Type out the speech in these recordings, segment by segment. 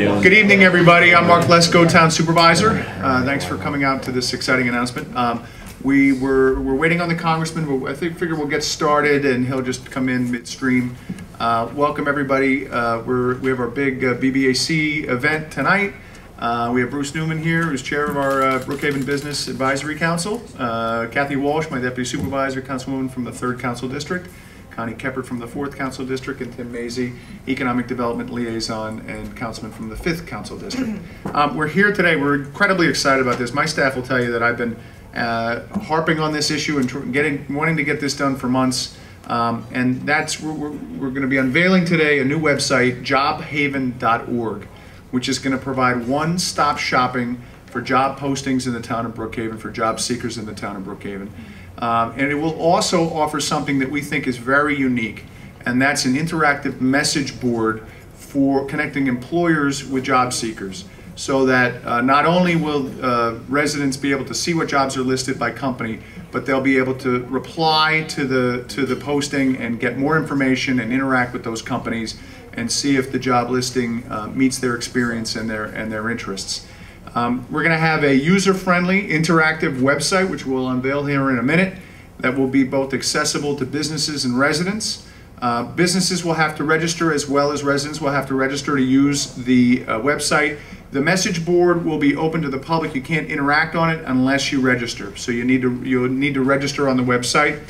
Good evening, everybody. I'm Mark Lesko, Town Supervisor. Thanks for coming out to this exciting announcement. We're waiting on the Congressman. I figure we'll get started and he'll just come in midstream. Welcome, everybody. We have our big BBAC event tonight. We have Bruce Newman here, who's chair of our Brookhaven Business Advisory Council. Kathy Walsh, my deputy supervisor, councilwoman from the 3rd Council District. Connie Keppert from the 4th Council District, and Tim Mazie, Economic Development Liaison and Councilman from the 5th Council District. We're here today. We're incredibly excited about this. My staff will tell you that I've been harping on this issue and wanting to get this done for months. And that's we're going to be unveiling today a new website, jobhaven.org, which is going to provide one-stop shopping for job postings in the town of Brookhaven, for job seekers in the town of Brookhaven. And it will also offer something that we think is very unique, and that's an interactive message board for connecting employers with job seekers, so that not only will residents be able to see what jobs are listed by company, but they'll be able to reply to the posting and get more information and interact with those companies and see if the job listing meets their experience and their interests. We're going to have a user-friendly, interactive website, which we'll unveil here in a minute, that will be both accessible to businesses and residents. Businesses will have to register, as well as residents will have to register to use the website. The message board will be open to the public. You can't interact on it unless you register. So you'll need to register on the website.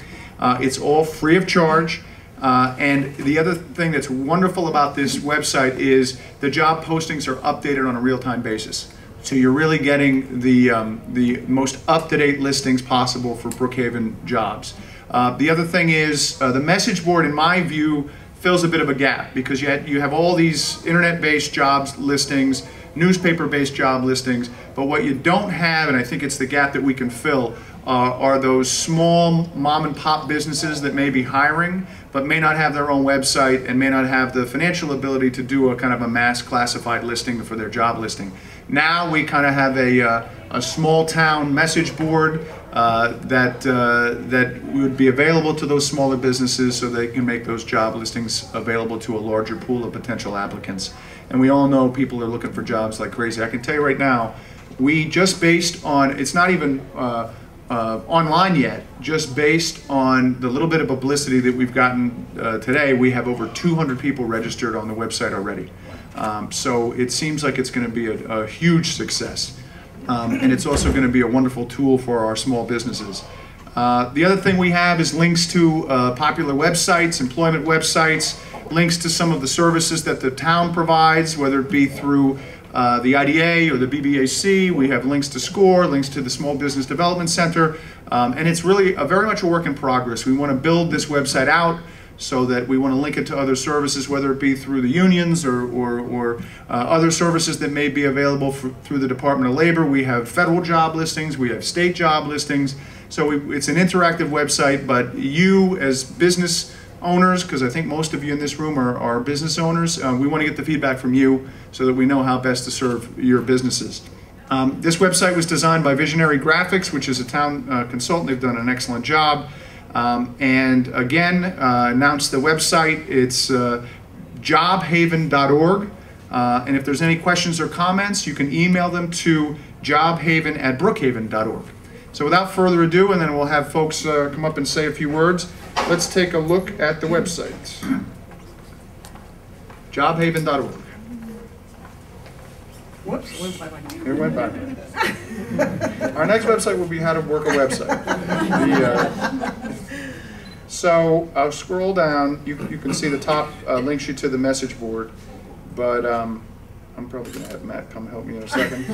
It's all free of charge. And the other thing that's wonderful about this website is the job postings are updated on a real-time basis. So you're really getting the most up-to-date listings possible for Brookhaven jobs. The other thing is the message board, in my view, fills a bit of a gap, because you have all these internet-based jobs listings, newspaper-based job listings, but what you don't have, and I think it's the gap that we can fill, are those small mom-and-pop businesses that may be hiring but may not have their own website and may not have the financial ability to do a kind of a mass classified listing for their job listing. Now we kind of have a small town message board that would be available to those smaller businesses, so they can make those job listings available to a larger pool of potential applicants. And we all know people are looking for jobs like crazy. I can tell you right now, we just based on, it's not even online yet, just based on the little bit of publicity that we've gotten today, we have over 200 people registered on the website already. So it seems like it's going to be a huge success. And it's also going to be a wonderful tool for our small businesses. The other thing we have is links to popular websites, employment websites, links to some of the services that the town provides, whether it be through the IDA or the BBAC. We have links to SCORE, links to the Small Business Development Center, and it's really very much a work in progress. We want to build this website out so that we want to link it to other services, whether it be through the unions or other services that may be available through the Department of Labor. We have federal job listings, we have state job listings. So it's an interactive website, but you as business owners, because I think most of you in this room are business owners, we want to get the feedback from you so that we know how best to serve your businesses. This website was designed by Visionary Graphics, which is a town consultant. They've done an excellent job. And again, announce the website. It's jobhaven.org. And if there's any questions or comments, you can email them to jobhaven@brookhaven.org. So without further ado, and then we'll have folks come up and say a few words, let's take a look at the website. Jobhaven.org. Whoops. It went by. Our next website will be how to work a website. So I'll scroll down. You can see the top links you to the message board, but I'm probably going to have Matt come help me in a second.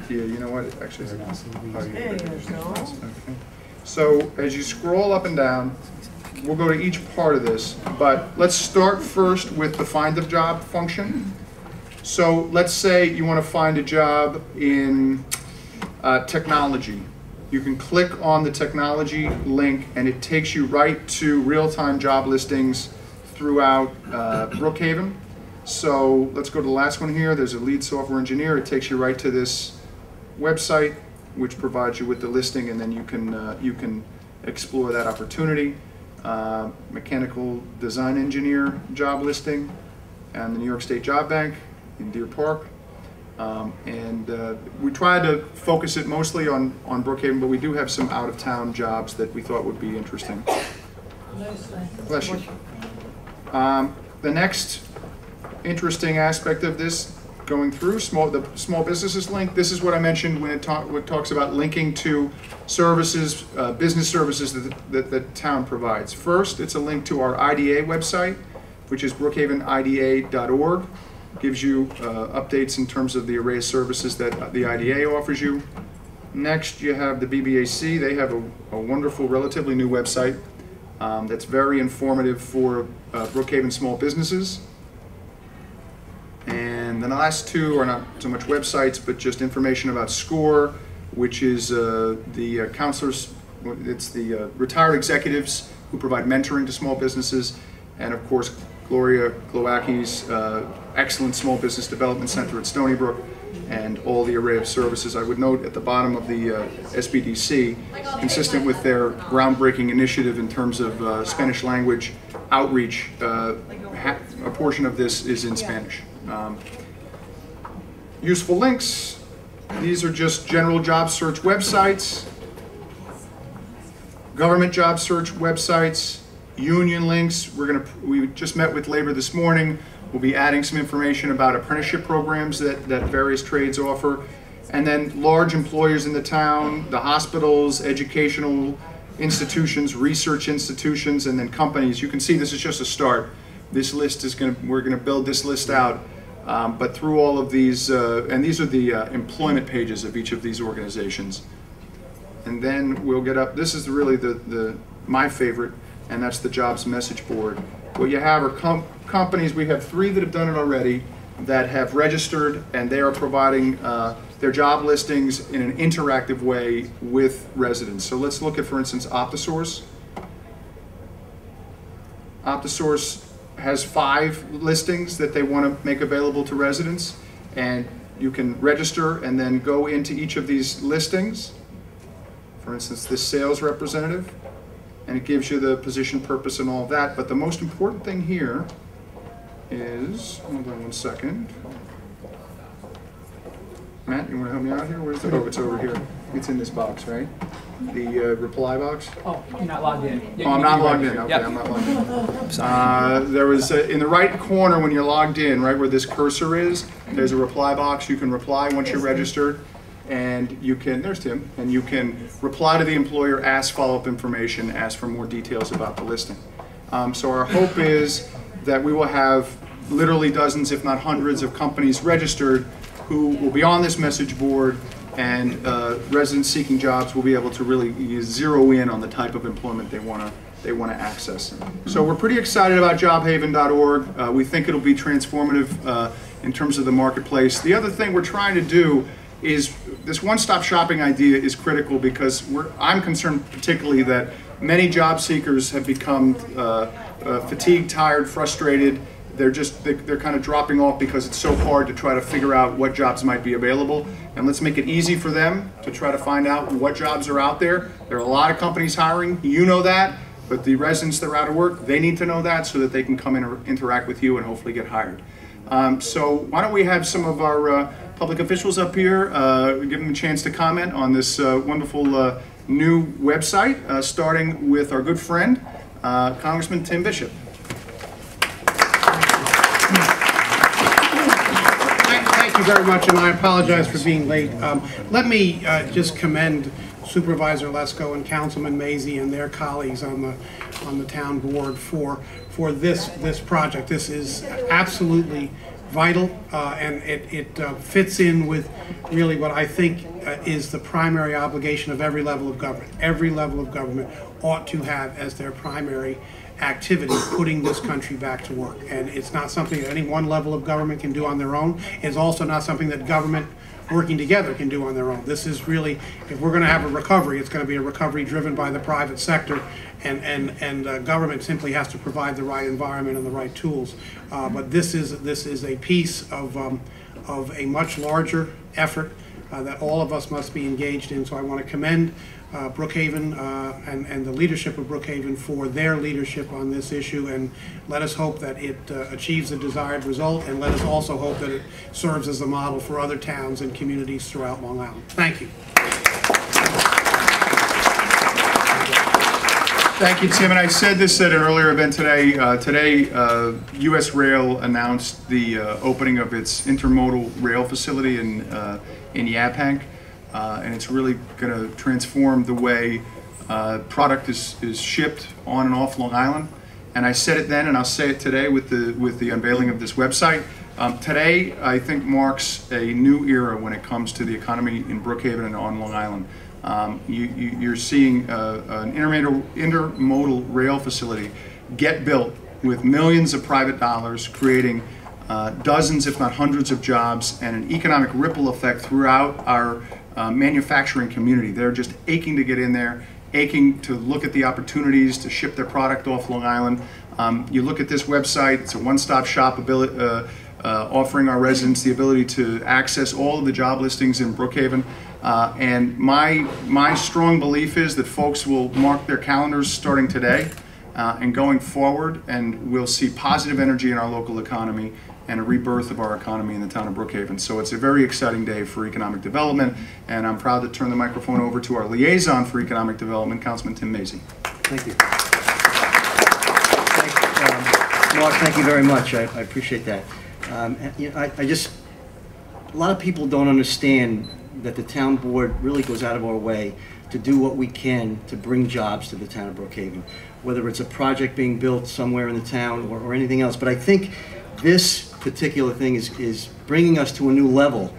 Yeah, you know what? Actually, there you go. Okay. So as you scroll up and down, we'll go to each part of this, but let's start first with the find a job function. So let's say you want to find a job in technology. You can click on the technology link and it takes you right to real-time job listings throughout Brookhaven. So let's go to the last one here. There's a lead software engineer. It takes you right to this website, which provides you with the listing, and then you can explore that opportunity. Mechanical design engineer job listing. and the New York State Job Bank in Deer Park. We tried to focus it mostly on Brookhaven, but we do have some out-of-town jobs that we thought would be interesting. Bless you. The next interesting aspect of this, going through the small businesses link, this is what I mentioned when it talks about linking to services, business services that the town provides. First, it's a link to our IDA website, which is brookhavenida.org. Gives you updates in terms of the array of services that the IDA offers you. Next, you have the BBAC. They have a wonderful, relatively new website that's very informative for Brookhaven small businesses. And then the last two are not so much websites, but just information about SCORE, which is the counselors, it's the retired executives who provide mentoring to small businesses, and of course Gloria Glowacki's excellent Small Business Development Center at Stony Brook, and all the array of services. I would note at the bottom of the SBDC, consistent with their groundbreaking initiative in terms of Spanish language outreach, a portion of this is in Spanish. Useful links. These are just general job search websites, government job search websites, union links. We just met with labor this morning. We'll be adding some information about apprenticeship programs that various trades offer. And then large employers in the town, the hospitals, educational institutions, research institutions, and then companies. You can see this is just a start. This list is we're gonna build this list out. But through all of these, and these are the employment pages of each of these organizations. And then we'll get up, this is really my favorite, and that's the jobs message board. What you have are companies, we have 3 that have done it already, that have registered, and they are providing their job listings in an interactive way with residents. So let's look at, for instance, OptiSource. OptiSource has 5 listings that they want to make available to residents, and you can register and then go into each of these listings. For instance, this sales representative, and it gives you the position, purpose, and all of that. But the most important thing here is, hold on one second. Matt, you want to help me out here? Where's it? Oh, it's over here. It's in this box, right? The reply box. Oh, you're not logged in. Oh, I'm not logged in. Okay, yep. I'm not logged in. There was in the right corner when you're logged in, right where this cursor is, there's a reply box. You can reply once you're registered, and you can, there's Tim, and you can reply to the employer, ask follow-up information, ask for more details about the listing. So our hope is that we will have literally dozens, if not hundreds, of companies registered who will be on this message board, and residents seeking jobs will be able to really zero in on the type of employment they want to access. So we're pretty excited about jobhaven.org. We think it'll be transformative in terms of the marketplace. The other thing we're trying to do is this one-stop shopping idea is critical, because I'm concerned particularly that many job seekers have become fatigued, tired, frustrated. They're kind of dropping off because it's so hard to try to figure out what jobs might be available. And let's make it easy for them to try to find out what jobs are out there. There are a lot of companies hiring, you know that, but the residents that are out of work, they need to know that so that they can come and interact with you and hopefully get hired. So why don't we have some of our public officials up here, give them a chance to comment on this wonderful new website, starting with our good friend, Congressman Tim Bishop. Thank you very much, and I apologize for being late. Let me just commend Supervisor Lesko and Councilman Mazie and their colleagues on the town board for this project. This is absolutely vital, and it fits in with really what I think is the primary obligation of every level of government. Every level of government ought to have as their primary activity putting this country back to work. And it's not something that any one level of government can do on their own. It's also not something that government working together can do on their own. This is really, if we're going to have a recovery, it's going to be a recovery driven by the private sector, and government simply has to provide the right environment and the right tools. But this is a piece of a much larger effort that all of us must be engaged in. So I want to commend Brookhaven and the leadership of Brookhaven for their leadership on this issue, and let us hope that it achieves the desired result, and let us also hope that it serves as a model for other towns and communities throughout Long Island. Thank you. Thank you, Tim. And I said this at an earlier event today. U.S. Rail announced the opening of its intermodal rail facility in Yaphank, and it's really going to transform the way product is shipped on and off Long Island. And I said it then, and I'll say it today with the unveiling of this website. Today, I think, marks a new era when it comes to the economy in Brookhaven and on Long Island. You're seeing an intermodal rail facility get built with millions of private dollars, creating dozens, if not hundreds, of jobs and an economic ripple effect throughout our manufacturing community. They're just aching to get in there, aching to look at the opportunities to ship their product off Long Island. You look at this website, it's a one-stop shop offering our residents the ability to access all of the job listings in Brookhaven. And my strong belief is that folks will mark their calendars starting today and going forward, and we'll see positive energy in our local economy and a rebirth of our economy in the town of Brookhaven. So it's a very exciting day for economic development, and I'm proud to turn the microphone over to our liaison for economic development, Councilman Tim Mazie. Thank you. Mark, thank you very much. I appreciate that. You know, a lot of people don't understand that the town board really goes out of our way to do what we can to bring jobs to the town of Brookhaven, whether it's a project being built somewhere in the town or anything else. But I think this particular thing is bringing us to a new level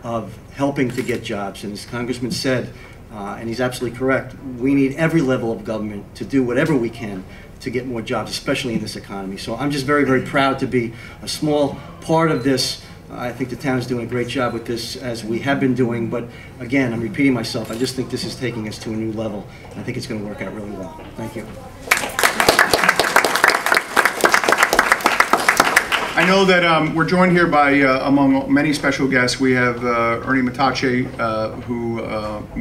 of helping to get jobs. And as Congressman said, and he's absolutely correct, we need every level of government to do whatever we can to get more jobs, especially in this economy. So I'm just very, very proud to be a small part of this. I think the town is doing a great job with this, as we have been doing, but again, I'm repeating myself, I just think this is taking us to a new level, and I think it's going to work out really well. Thank you. I know that we're joined here by, among many special guests, we have Ernie Matache, who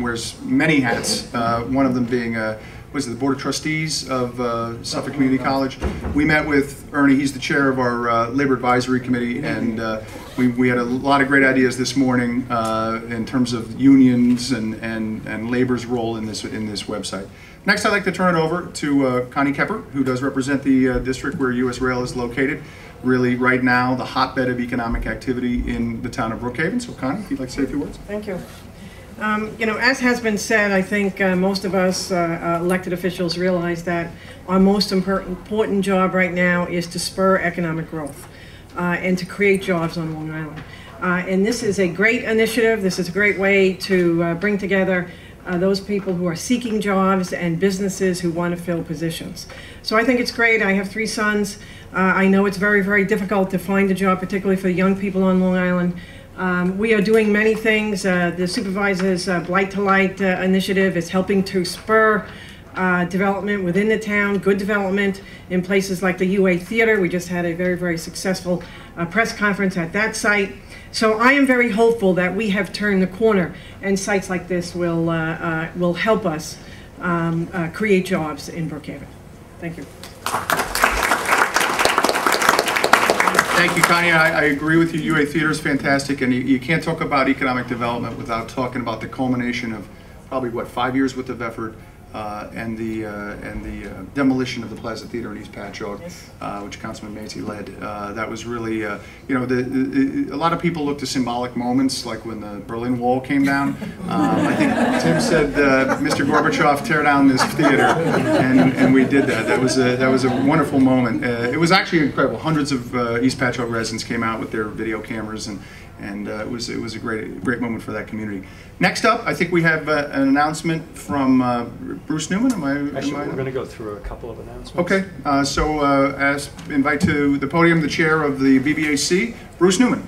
wears many hats, one of them being was the Board of Trustees of Suffolk Community College. We met with Ernie, he's the chair of our Labor Advisory Committee, and we had a lot of great ideas this morning in terms of unions and labor's role in this website. Next, I'd like to turn it over to Connie Kepper, who does represent the district where U.S. Rail is located. Really, right now, the hotbed of economic activity in the town of Brookhaven. So, Connie, if you'd like to say a few words. Thank you. You know, as has been said, I think most of us elected officials realize that our most important job right now is to spur economic growth and to create jobs on Long Island. And this is a great initiative. This is a great way to bring together those people who are seeking jobs and businesses who want to fill positions. So I think it's great. I have 3 sons. I know it's very, very difficult to find a job, particularly for young people on Long Island. We are doing many things. The supervisor's Blight to Light initiative is helping to spur development within the town, good development in places like the UA Theater. We just had a very, very successful press conference at that site. So I am very hopeful that we have turned the corner, and sites like this will help us create jobs in Brookhaven. Thank you. Thank you, Connie. I agree with you. UA Theater is fantastic, and you can't talk about economic development without talking about the culmination of probably, what, 5 years worth of effort and the demolition of the Plaza Theater in East Patchogue, yes. Which Councilman Mazie led. That was really, you know, a lot of people look to symbolic moments, like when the Berlin Wall came down. I think Tim said, "Mr. Gorbachev, tear down this theater," and we did that. That was a wonderful moment. It was actually incredible. Hundreds of East Patchogue residents came out with their video cameras, and it was a great moment for that community. Next up, I think we have an announcement from Bruce Newman. Actually, we're going to go through a couple of announcements. Okay, so invite to the podium the chair of the BBAC, Bruce Newman.